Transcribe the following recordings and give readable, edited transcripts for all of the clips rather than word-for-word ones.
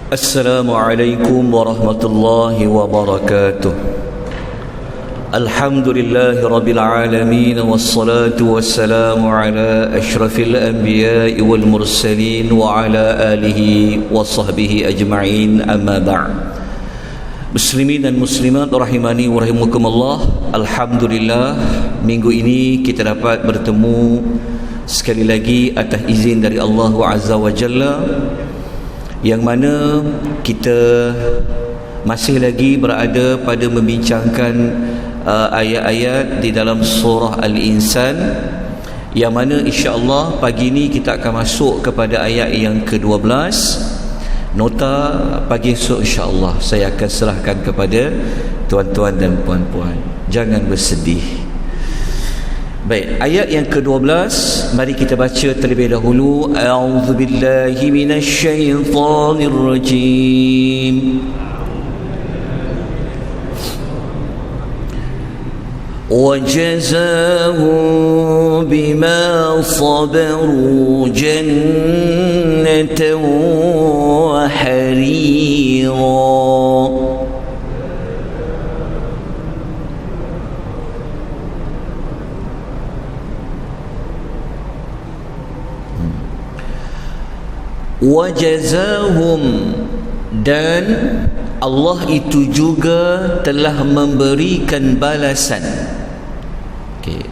Assalamualaikum warahmatullahi wabarakatuh. Alhamdulillahi rabbil alamin, wassalatu wassalamu ala ashrafil anbiya'i wal mursalin wa ala alihi wa sahbihi ajma'in, amma ba'd. Muslimin dan muslimat rahimani wa rahimakumullah. Alhamdulillah, minggu ini kita dapat bertemu sekali lagi atas izin dari Allah Azza wa Jalla, yang mana kita masih lagi berada pada membincangkan ayat-ayat di dalam surah Al-Insan, yang mana insya-Allah pagi ini kita akan masuk kepada ayat yang ke-12. Nota pagi esok insya-Allah saya akan serahkan kepada tuan-tuan dan puan-puan. Jangan bersedih. Baik, ayat yang ke-12 mari kita baca terlebih dahulu. A'udzubillahi minasyaitonirrajim. وَجَزَاهُم بِمَا صَبَرُوا جَنَّةً وَحَرِيرًا. Wajazahum, dan Allah itu juga telah memberikan balasan. Okey,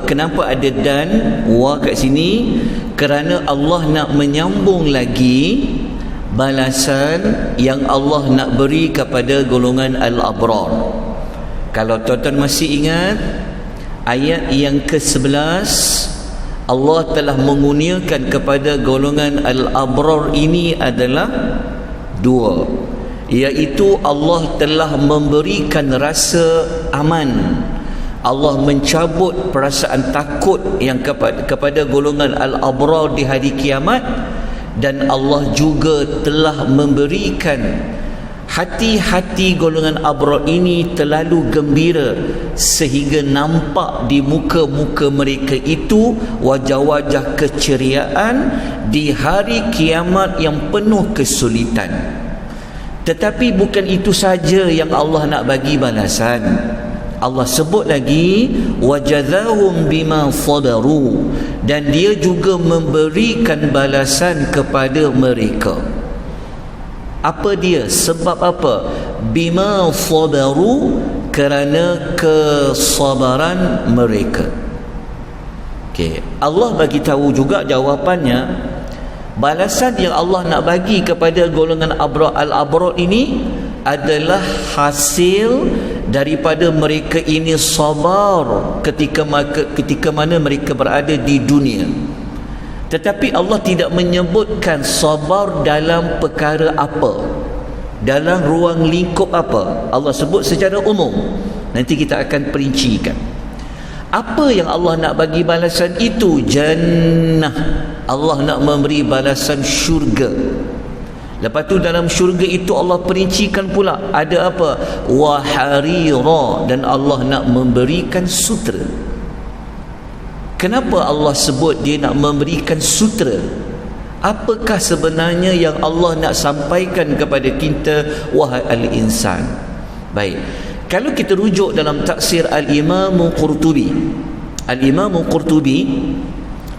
kenapa ada dan wa kat sini? Kerana Allah nak menyambung lagi balasan yang Allah nak beri kepada golongan al-abrar. Kalau tuan-tuan masih ingat ayat yang ke-11, Allah telah menguniakan kepada golongan al-abrar ini adalah dua, iaitu Allah telah memberikan rasa aman. Allah mencabut perasaan takut yang kepada golongan al-abrar di hari kiamat, dan Allah juga telah memberikan hati-hati golongan abrar ini terlalu gembira sehingga nampak di muka-muka mereka itu wajah-wajah keceriaan di hari kiamat yang penuh kesulitan. Tetapi bukan itu saja yang Allah nak bagi balasan. Allah sebut lagi wajazahum bima sabaru, dan dia juga memberikan balasan kepada mereka. Apa dia? Sebab apa? Bima sabaru, kerana kesabaran mereka. Okey, Allah bagi tahu juga jawapannya. Balasan yang Allah nak bagi kepada golongan al-abrar ini adalah hasil daripada mereka ini sabar ketika mana mereka berada di dunia. Tetapi Allah tidak menyebutkan sabar dalam perkara apa, dalam ruang lingkup apa. Allah sebut secara umum. Nanti kita akan perincikan. Apa yang Allah nak bagi balasan itu? Jannah. Allah nak memberi balasan syurga. Lepas tu dalam syurga itu Allah perincikan pula ada apa? Waharira, dan Allah nak memberikan sutera. Kenapa Allah sebut dia nak memberikan sutera? Apakah sebenarnya yang Allah nak sampaikan kepada kita, wahai al-insan? Baik, kalau kita rujuk dalam tafsir Al-Imam Qurtubi, Al-Imam Qurtubi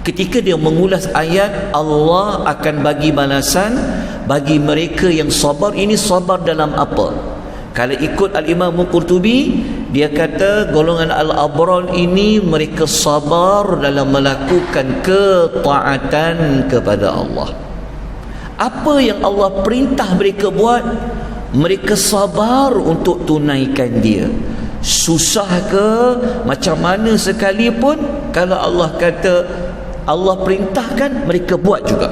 ketika dia mengulas ayat Allah akan bagi balasan bagi mereka yang sabar, ini sabar dalam apa? Kalau ikut Al-Imam Qurtubi, dia kata golongan al-abrar ini mereka sabar dalam melakukan ketaatan kepada Allah. Apa yang Allah perintah mereka buat, mereka sabar untuk tunaikan dia. Susah ke macam mana sekalipun, kalau Allah kata, Allah perintahkan, mereka buat juga.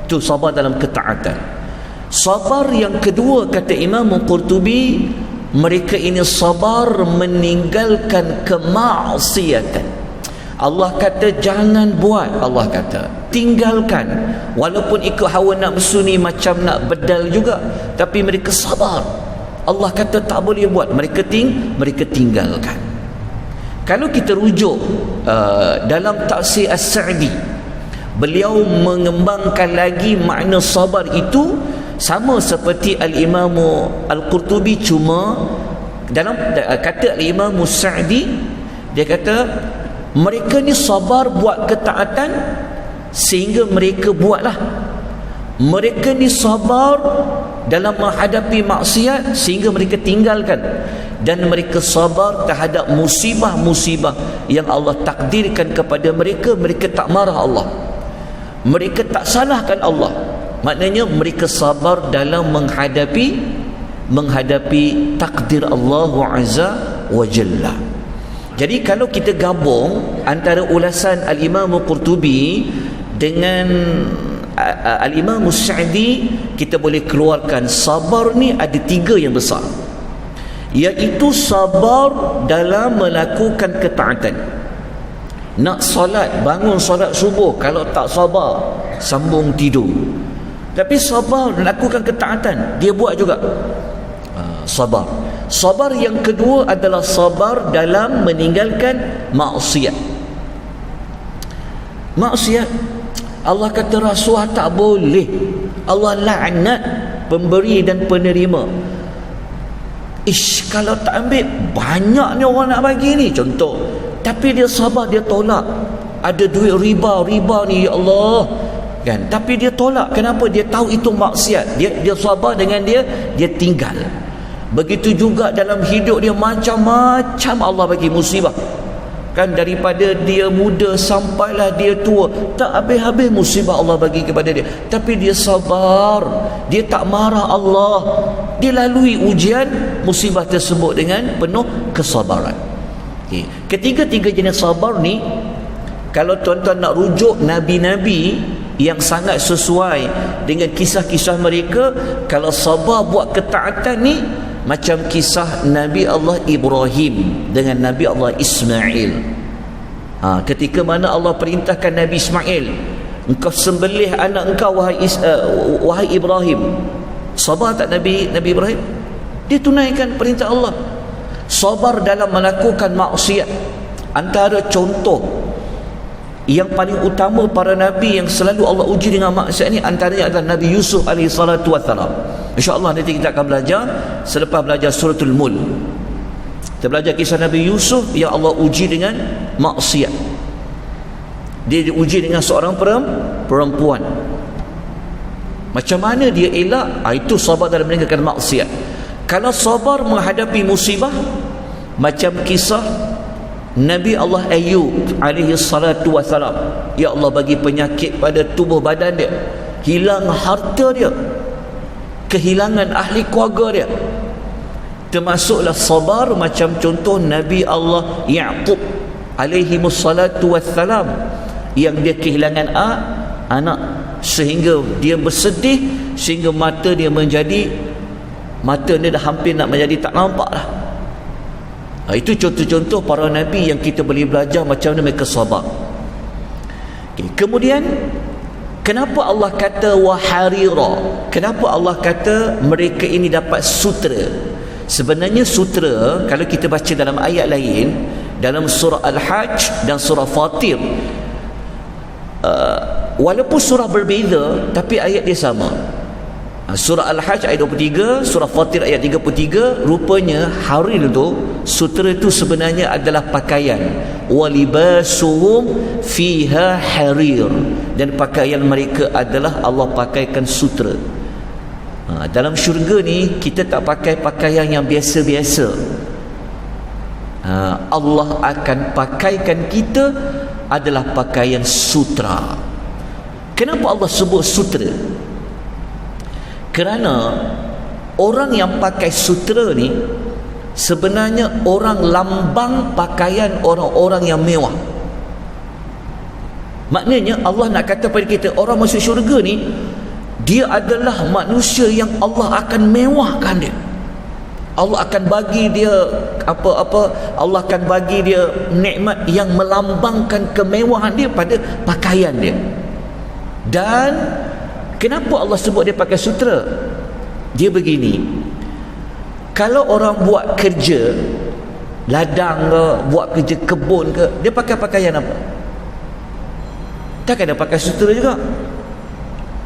Itu sabar dalam ketaatan. Sabar yang kedua, kata Imam Qurtubi, mereka ini sabar meninggalkan kemaksiatan. Allah kata jangan buat, Allah kata tinggalkan, walaupun ikut hawa nafsu ni macam nak bedal juga, tapi mereka sabar. Allah kata tak boleh buat, mereka tinggalkan. Kalau kita rujuk dalam tafsir As-Sa'di, beliau mengembangkan lagi makna sabar itu Sama seperti Al-Imam Al-Qurtubi, cuma dalam kata Al-Imam Sa'di, dia kata mereka ni sabar buat ketaatan sehingga mereka buatlah. Mereka ni sabar dalam menghadapi maksiat sehingga mereka tinggalkan, dan mereka sabar terhadap musibah-musibah yang Allah takdirkan kepada mereka. Mereka tak marah Allah, mereka tak salahkan Allah. Maknanya mereka sabar dalam menghadapi takdir Allah Azza wa Jalla. Jadi kalau kita gabung antara ulasan Al-Imam Qurtubi dengan Al-Imam Sa'di, kita boleh keluarkan sabar ni ada 3 yang besar, iaitu sabar dalam melakukan ketaatan. Nak solat, bangun solat subuh, kalau tak sabar sambung tidur. Tapi sabar melakukan ketaatan, dia buat juga. Sabar. Sabar yang kedua adalah sabar dalam meninggalkan maksiat. Maksiat, Allah kata rasuah tak boleh, Allah laknat pemberi dan penerima. Kalau tak ambil, banyak ni orang nak bagi ni, contoh. Tapi dia sabar, dia tolak. Ada duit riba ni, ya Allah, kan? Tapi dia tolak. Kenapa? Dia tahu itu maksiat. Dia sabar dengan dia tinggal. Begitu juga dalam hidup dia, macam-macam Allah bagi musibah, kan? Daripada dia muda sampailah dia tua, tak habis-habis musibah Allah bagi kepada dia. Tapi dia sabar, dia tak marah Allah, dia lalui ujian musibah tersebut dengan penuh kesabaran. Ketiga-tiga jenis sabar ni, kalau tuan-tuan nak rujuk Nabi-Nabi yang sangat sesuai dengan kisah-kisah mereka, kalau sabar buat ketaatan ni macam kisah Nabi Allah Ibrahim dengan Nabi Allah Ismail. Ketika mana Allah perintahkan Nabi Ismail, engkau sembelih anak engkau wahai Ibrahim. Sabar tak Nabi Ibrahim? Dia tunaikan perintah Allah. Sabar dalam melakukan maksiat. Antara contoh yang paling utama para nabi yang selalu Allah uji dengan maksiat ni, antaranya adalah Nabi Yusuf alaihi salatu wassalam. InsyaAllah nanti kita akan belajar selepas belajar suratul Mulk. Kita belajar kisah Nabi Yusuf yang Allah uji dengan maksiat. Dia diuji dengan seorang perempuan. Macam mana dia elak? Itu sabar dalam meninggalkan maksiat. Kalau sabar menghadapi musibah, macam kisah Nabi Allah Ayub alaihi salatu wassalam. Ya Allah bagi penyakit pada tubuh badan dia, hilang harta dia, kehilangan ahli keluarga dia. Termasuklah sabar macam contoh Nabi Allah Ya'qub alaihi salatu wassalam, yang dia kehilangan anak, sehingga dia bersedih, sehingga mata dia dah hampir nak menjadi tak nampak lah. Itu contoh-contoh para nabi yang kita boleh belajar macam mana mereka sabar. Kemudian kenapa Allah kata waharira? Kenapa Allah kata mereka ini dapat sutera? Sebenarnya sutera, kalau kita baca dalam ayat lain, dalam surah Al-Hajj dan surah Fatir, walaupun surah berbeza tapi ayat dia sama. Surah Al-Hajj ayat 23, surah Fatir ayat 33, rupanya harir tu, sutera itu sebenarnya adalah pakaian. Walibasuhum fiha harir, dan pakaian mereka adalah Allah pakaikan sutera. Dalam syurga ni kita tak pakai pakaian yang biasa-biasa. Allah akan pakaikan kita adalah pakaian sutra. Kenapa Allah sebut sutera? Kerana orang yang pakai sutera ni sebenarnya orang lambang pakaian orang-orang yang mewah. Maknanya Allah nak kata pada kita, orang masuk syurga ni, dia adalah manusia yang Allah akan mewahkan dia. Allah akan bagi dia Allah akan bagi dia nikmat yang melambangkan kemewahan dia pada pakaian dia. Dan kenapa Allah sebut dia pakai sutera? Dia begini, kalau orang buat kerja ladang ke, buat kerja kebun ke, dia pakai pakaian apa? Takkan dia pakai sutera juga?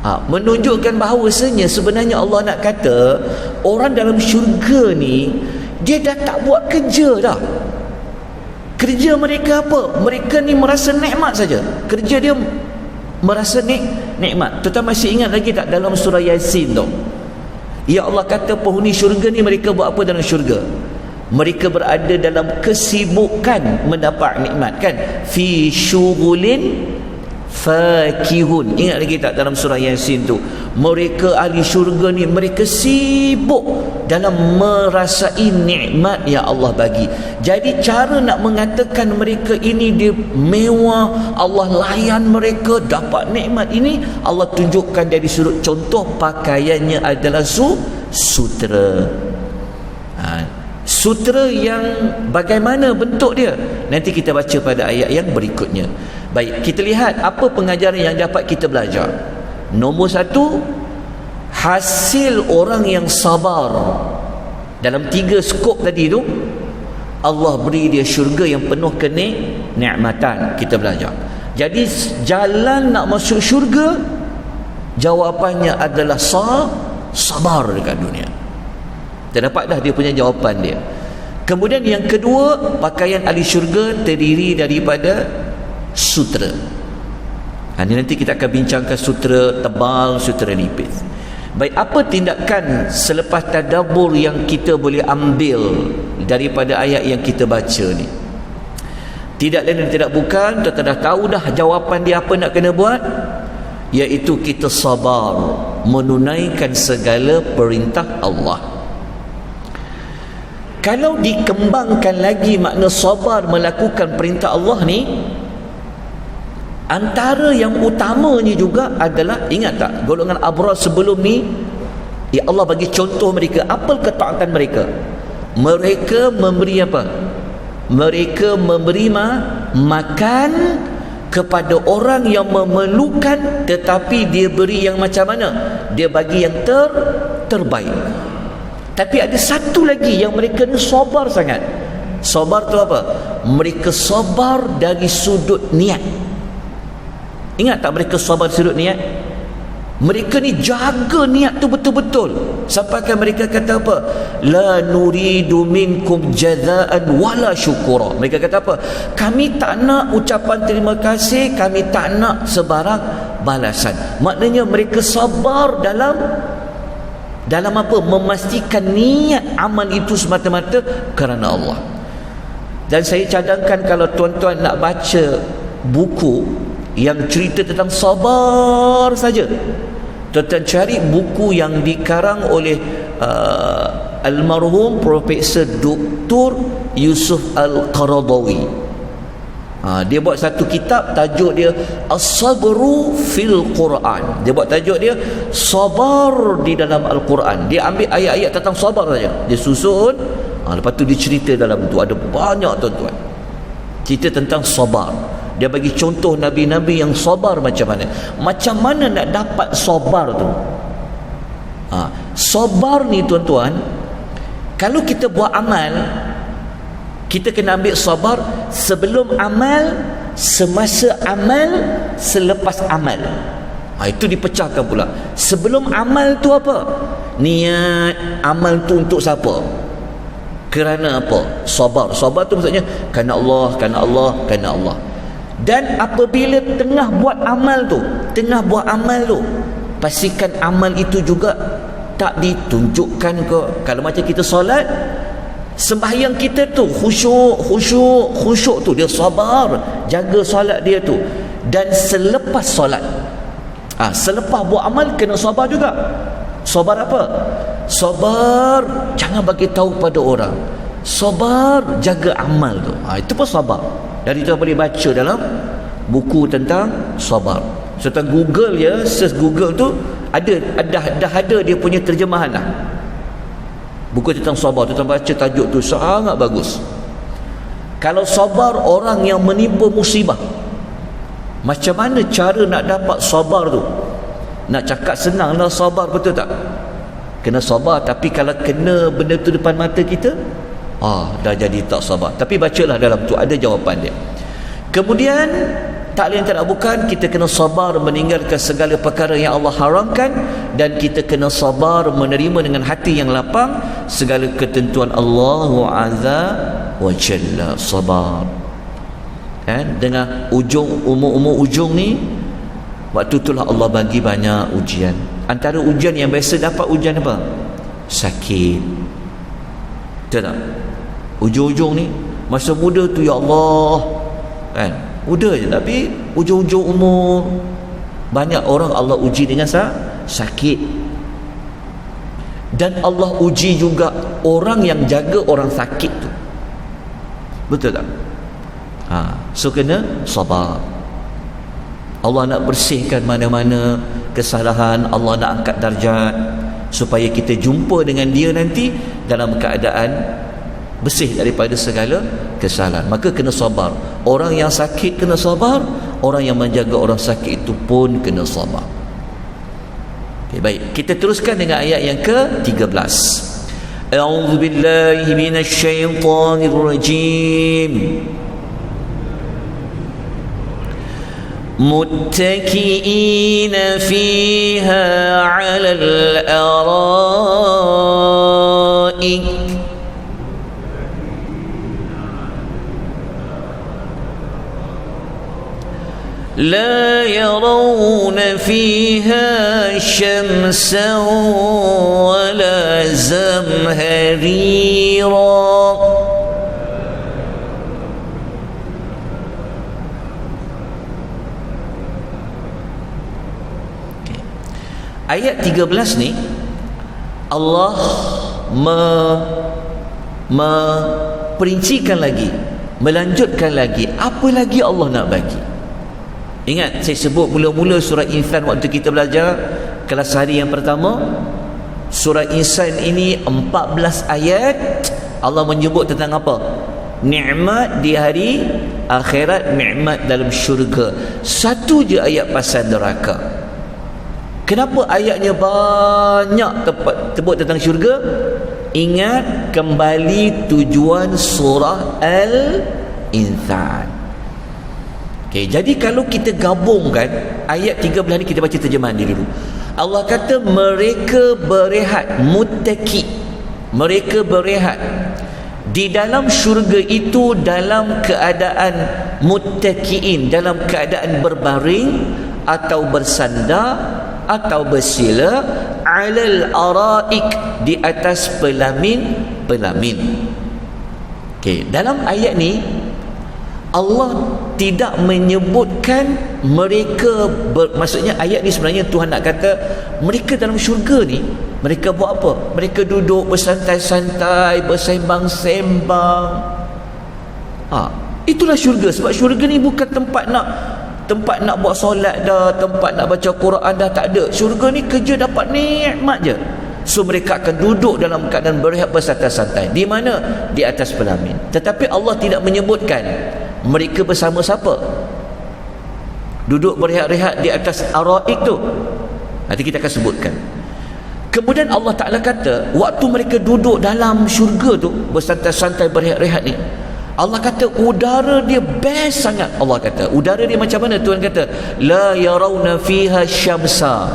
Menunjukkan bahawasanya sebenarnya Allah nak kata orang dalam syurga ni dia dah tak buat kerja dah. Kerja mereka apa? Mereka ni merasa nikmat saja. Kerja dia merasa nikmat. Tuan masih ingat lagi tak dalam surah Yasin tu? Ya Allah kata penghuni syurga ni mereka buat apa dalam syurga? Mereka berada dalam kesibukan mendapat nikmat, kan? Fi syughulin fakihun. Ingat lagi tak dalam surah Yasin tu? Mereka ahli syurga ni mereka sibuk dalam merasai nikmat yang Allah bagi. Jadi cara nak mengatakan mereka ini dia mewah, Allah layan mereka dapat nikmat ini, Allah tunjukkan dari sudut contoh pakaiannya adalah sutera. Sutera yang bagaimana bentuk dia? Nanti kita baca pada ayat yang berikutnya. Baik, kita lihat apa pengajaran yang dapat kita belajar. Nombor 1, hasil orang yang sabar dalam 3 skop tadi tu, Allah beri dia syurga yang penuh kenikmatan. Kita belajar. Jadi jalan nak masuk syurga, jawapannya adalah sabar dekat dunia. Terdapat dah dia punya jawapan dia. Kemudian yang kedua, pakaian ahli syurga terdiri daripada sutera. Ini nanti kita akan bincangkan sutera tebal, sutera nipis. Baik, apa tindakan selepas tadabbur yang kita boleh ambil daripada ayat yang kita baca ni? Tidak lain dan tidak bukan, kita dah tahu dah jawapan dia apa nak kena buat, iaitu kita sabar menunaikan segala perintah Allah. Kalau dikembangkan lagi makna sabar melakukan perintah Allah ni, antara yang utamanya juga adalah, ingat tak golongan abrar sebelum ni, ya Allah bagi contoh mereka, apa ketaatan mereka? Mereka memberi apa? Mereka memberi makan kepada orang yang memerlukan, tetapi dia beri yang macam mana? Dia bagi yang terbaik. Tapi ada satu lagi yang mereka ni sabar sangat. Sabar tu apa? Mereka sabar dari sudut niat. Ingat tak mereka sabar sudut niat? Mereka ni jaga niat tu betul-betul. Sampaikan mereka kata apa? La nuridu minkum jazaan wala syukura. Mereka kata apa? Kami tak nak ucapan terima kasih, kami tak nak sebarang balasan. Maknanya mereka sabar dalam apa? Memastikan niat amal itu semata-mata kerana Allah. Dan saya cadangkan kalau tuan-tuan nak baca buku yang cerita tentang sabar saja, tuan-tuan cari buku yang dikarang oleh almarhum Profesor Dr. Yusuf Al-Qaradawi. Dia buat satu kitab, tajuk dia As-Sabru fil Quran. Dia buat tajuk dia sabar di dalam Al-Quran. Dia ambil ayat-ayat tentang sabar saja, dia susun, lepas tu dia cerita dalam tu. Ada banyak tuan-tuan cerita tentang sabar. Dia bagi contoh nabi-nabi yang sabar macam mana. Macam mana nak dapat sabar tu? Sabar ni tuan-tuan, kalau kita buat amal, kita kena ambil sabar sebelum amal, semasa amal, selepas amal. Itu dipecahkan pula. Sebelum amal tu apa? Niat amal tu untuk siapa? Kerana apa? Sabar. Sabar tu maksudnya kerana Allah, kerana Allah, kerana Allah. Dan apabila tengah buat amal tu, pastikan amal itu juga tak ditunjukkan ke. Kalau macam kita solat, sembahyang kita tu khusyuk tu, dia sabar jaga solat dia tu. Dan selepas solat, selepas buat amal kena sabar juga. Sabar apa? Sabar jangan bagi tahu pada orang, sabar jaga amal tu. Itu pun sabar. Dari tu boleh baca dalam buku tentang sabar. Serta Google ya, search Google tu dah ada dia punya terjemahan lah. Buku tentang sabar, tuan baca tajuk tu sangat bagus. Kalau sabar orang yang menimpa musibah, macam mana cara nak dapat sabar tu? Nak cakap senang lah sabar, betul tak? Kena sabar, tapi kalau kena benda tu depan mata kita, dah jadi tak sabar. Tapi bacalah dalam tu, ada jawapan dia. Kemudian tak lain tak bukan kita kena sabar meninggalkan segala perkara yang Allah haramkan, dan kita kena sabar menerima dengan hati yang lapang segala ketentuan Allah Azza wa Jalla. Sabar kan, dengan umur ujung ni, waktu itulah Allah bagi banyak ujian. Antara ujian yang biasa dapat ujian apa? Sakit. Betul tak? Ujung-ujung ni, masa muda tu ya Allah kan, muda je, tapi ujung-ujung umur banyak orang Allah uji dengan sakit. Dan Allah uji juga orang yang jaga orang sakit tu. Betul tak? So kena sabar. Allah nak bersihkan mana-mana kesalahan, Allah nak angkat darjat supaya kita jumpa dengan Dia nanti dalam keadaan bersih daripada segala kesalahan. Maka kena sabar. Orang yang sakit kena sabar, orang yang menjaga orang sakit itu pun kena sabar. Okay, baik, kita teruskan dengan ayat yang ke-13. A'udzu billahi minasyaitonir rajim. متكئين فيها على الأرائك لا يرون فيها شمسا ولا زمهريرا. Ayat 13 ni Allah memperincikan lagi, melanjutkan lagi apa lagi Allah nak bagi. Ingat saya sebut mula-mula surah Insan waktu kita belajar kelas hari yang pertama. Surah Insan ini 14 ayat. Allah menyebut tentang apa? Nikmat di hari akhirat, nikmat dalam syurga. Satu je ayat pasal neraka. Kenapa ayatnya banyak sebut tentang syurga? Ingat kembali tujuan surah Al-Insan. Okay, jadi kalau kita gabungkan ayat 13 ni, kita baca terjemahan dia dulu. Allah kata mereka berehat, muttaqi, mereka berehat di dalam syurga itu dalam keadaan muttaqiin, dalam keadaan berbaring atau bersandar atau bersila, alal araik, di atas pelamin-pelamin. Okey, dalam ayat ni Allah tidak menyebutkan mereka maksudnya ayat ni sebenarnya Tuhan nak kata mereka dalam syurga ni mereka buat apa? Mereka duduk bersantai-santai, bersembang-sembang. Itulah syurga. Sebab syurga ni bukan tempat nak buat solat dah, tempat nak baca Quran dah, tak ada. Syurga ni kerja dapat nikmat je. So mereka akan duduk dalam keadaan berehat bersantai-santai. Di mana? Di atas pelamin. Tetapi Allah tidak menyebutkan mereka bersama siapa. Duduk berehat-rehat di atas araik tu, nanti kita akan sebutkan. Kemudian Allah Ta'ala kata waktu mereka duduk dalam syurga tu bersantai-santai berehat-rehat ni, Allah kata udara dia best sangat. Allah kata udara dia macam mana? Tuhan kata la yarawna fiha syamsa,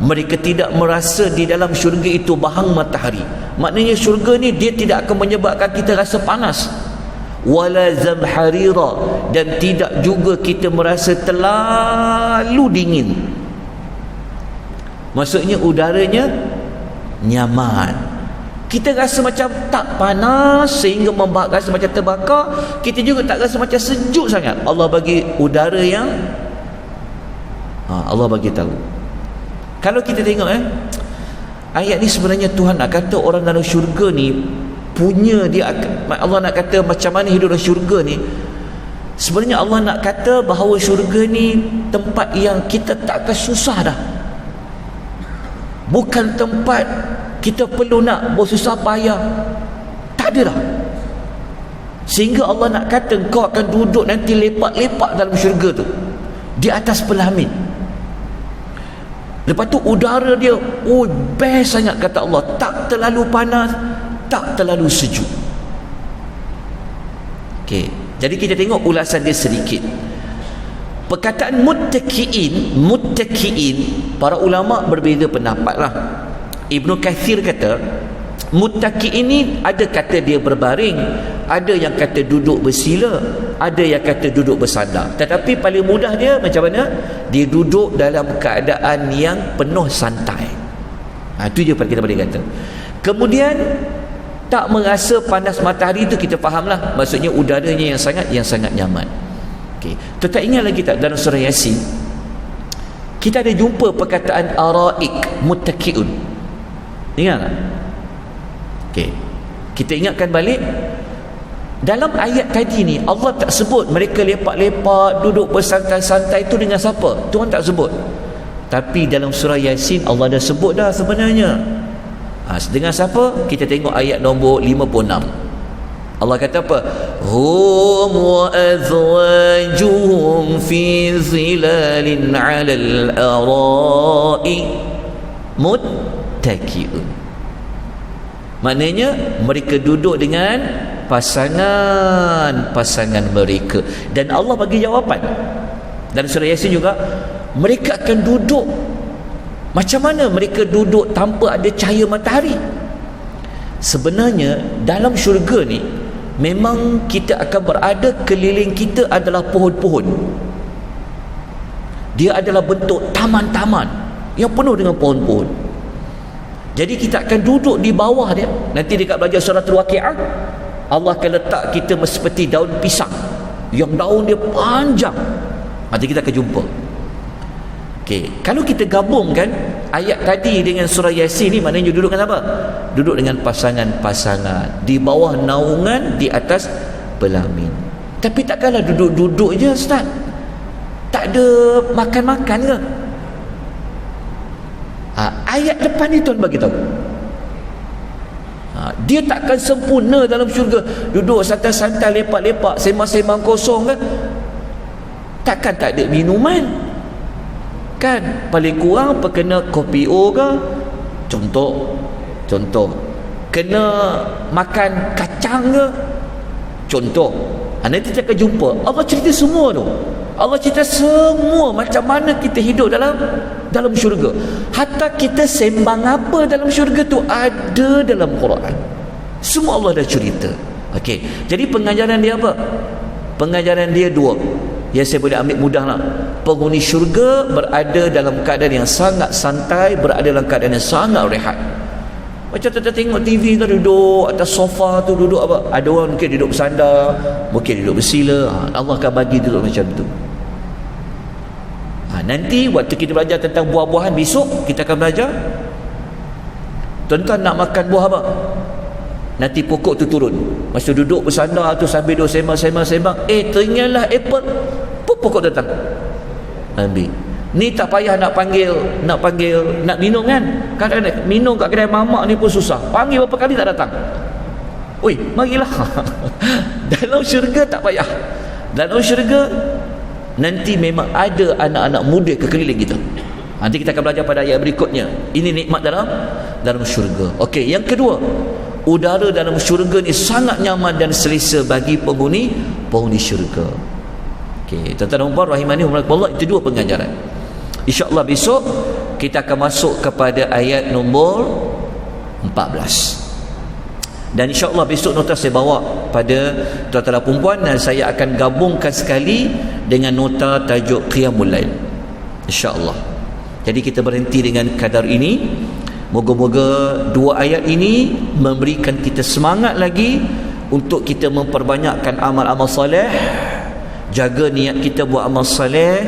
mereka tidak merasa di dalam syurga itu bahang matahari. Maknanya syurga ni dia tidak akan menyebabkan kita rasa panas. Wala zamharira, dan tidak juga kita merasa terlalu dingin. Maksudnya udaranya nyaman. Kita rasa macam tak panas sehingga rasa macam terbakar, kita juga tak rasa macam sejuk sangat. Allah bagi udara yang Allah bagi tahu. Kalau kita tengok ayat ni sebenarnya Tuhan nak kata orang dalam syurga ni punya dia, Allah nak kata macam mana hidup dalam syurga ni. Sebenarnya Allah nak kata bahawa syurga ni tempat yang kita tak akan susah dah. Bukan tempat kita perlu nak bersusah payah. Tak ada dah. Sehingga Allah nak kata kau akan duduk nanti lepak-lepak dalam syurga tu, di atas pelamin. Lepas tu udara dia best sangat kata Allah. Tak terlalu panas, tak terlalu sejuk. Okey, jadi kita tengok ulasan dia sedikit. Perkataan muttaqiin, para ulama berbeza pendapat lah. Ibnu Katsir kata muttaqi ini ada kata dia berbaring, ada yang kata duduk bersila, ada yang kata duduk bersandar. Tetapi paling mudah dia macam mana? Dia duduk dalam keadaan yang penuh santai. Itu je kita boleh kata. Kemudian tak merasa panas matahari, itu kita fahamlah. Maksudnya udaranya yang sangat nyaman. Okey. Tetap ingat lagi tak dalam surah Yasin kita ada jumpa perkataan araik muttaqiun. Ingat tak? Okey. Kita ingatkan balik, dalam ayat tadi ni Allah tak sebut mereka lepak-lepak duduk bersantai-santai tu dengan siapa. Tuhan tak sebut. Tapi dalam surah Yasin Allah dah sebut dah sebenarnya. Dengan siapa? Kita tengok ayat nombor 56. Allah kata apa? Hum wa azwajuhum fi zilalin 'alal ara'i muttaqi'un. Maknanya mereka duduk dengan pasangan mereka. Dan Allah bagi jawapan dalam surah Yasin juga, mereka akan duduk. Macam mana mereka duduk tanpa ada cahaya matahari? Sebenarnya dalam syurga ni memang kita akan berada, keliling kita adalah pohon-pohon. Dia adalah bentuk taman-taman yang penuh dengan pohon-pohon. Jadi kita akan duduk di bawah dia. Nanti dekat belajar suratul Waqi'ah, Allah akan letak kita seperti daun pisang yang daun dia panjang. Nanti kita akan jumpa. Okey, kalau kita gabungkan ayat tadi dengan surah Yasin ni, maknanya duduk dengan apa? Duduk dengan pasangan-pasangan di bawah naungan, di atas pelamin. Tapi takkanlah duduk-duduk je, Ustaz. Tak ada makan-makan ke? Ayat depan ni Tuhan bagi tahu. Dia takkan sempurna dalam syurga. Duduk santai-santai, lepak-lepak, sembang-sembang kosong kan? Takkan tak ada minuman kan? Paling kurang kena kopi O ke, contoh kena makan kacang ke, contoh. Nanti kita akan jumpa Allah cerita semua tu. Allah cerita semua macam mana kita hidup dalam syurga. Hatta kita sembang apa dalam syurga tu ada dalam Quran. Semua Allah dah cerita. Okey. Jadi pengajaran dia apa? Pengajaran dia dua. Yang saya boleh ambil mudahlah. Penghuni syurga berada dalam keadaan yang sangat santai, berada dalam keadaan yang sangat rehat. Macam kita tengok TV tu, duduk atas sofa tu, duduk apa? Ada orang mungkin duduk bersandar, mungkin duduk bersila. Allah akan bagi duduk macam tu. Nanti waktu kita belajar tentang buah-buahan, besok kita akan belajar tuan-tuan nak makan buah apa? Nanti pokok tu turun, masa duduk bersandar tu sambil duduk sembang, teringatlah apple, pokok datang ambil. Ni tak payah nak panggil nak minum kan? Kadang-kadang minum kat kedai mamak ni pun susah, panggil berapa kali tak datang. Oi, marilah. Dalam syurga tak payah. Dalam syurga nanti memang ada anak-anak muda kekeliling kita. Nanti kita akan belajar pada ayat berikutnya. Ini nikmat dalam syurga. Okey, yang kedua, udara dalam syurga ni sangat nyaman dan selesa bagi penghuni syurga. Okey, tuan-tuan dan puan rahimani Allah, itu dua pengajaran. InsyaAllah besok kita akan masuk kepada ayat nombor 14. Dan insyaAllah besok nota saya bawa pada tuan-tuan dan puan, dan saya akan gabungkan sekali dengan nota tajuk Qiyamul Lail, insyaAllah. Jadi kita berhenti dengan kadar ini. Moga-moga dua ayat ini memberikan kita semangat lagi untuk kita memperbanyakkan amal-amal soleh, jaga niat kita buat amal soleh,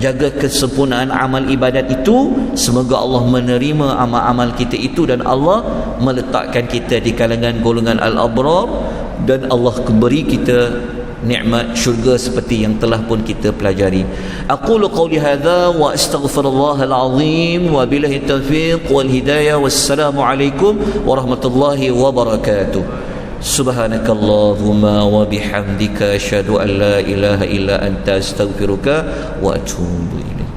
jaga kesempurnaan amal ibadat itu. Semoga Allah menerima amal-amal kita itu dan Allah meletakkan kita di kalangan golongan al-abrar, dan Allah beri kita nikmat syurga seperti yang telah pun kita pelajari. Aqulu qawli hadza wa astaghfirullahal azim wa billahi taufiq wal hidayah. Wassalamu alaikum warahmatullahi wabarakatuh. Subhanakallahumma wa bihamdika asyhadu an la ilaha illa anta astaghfiruka wa atubu ilaik.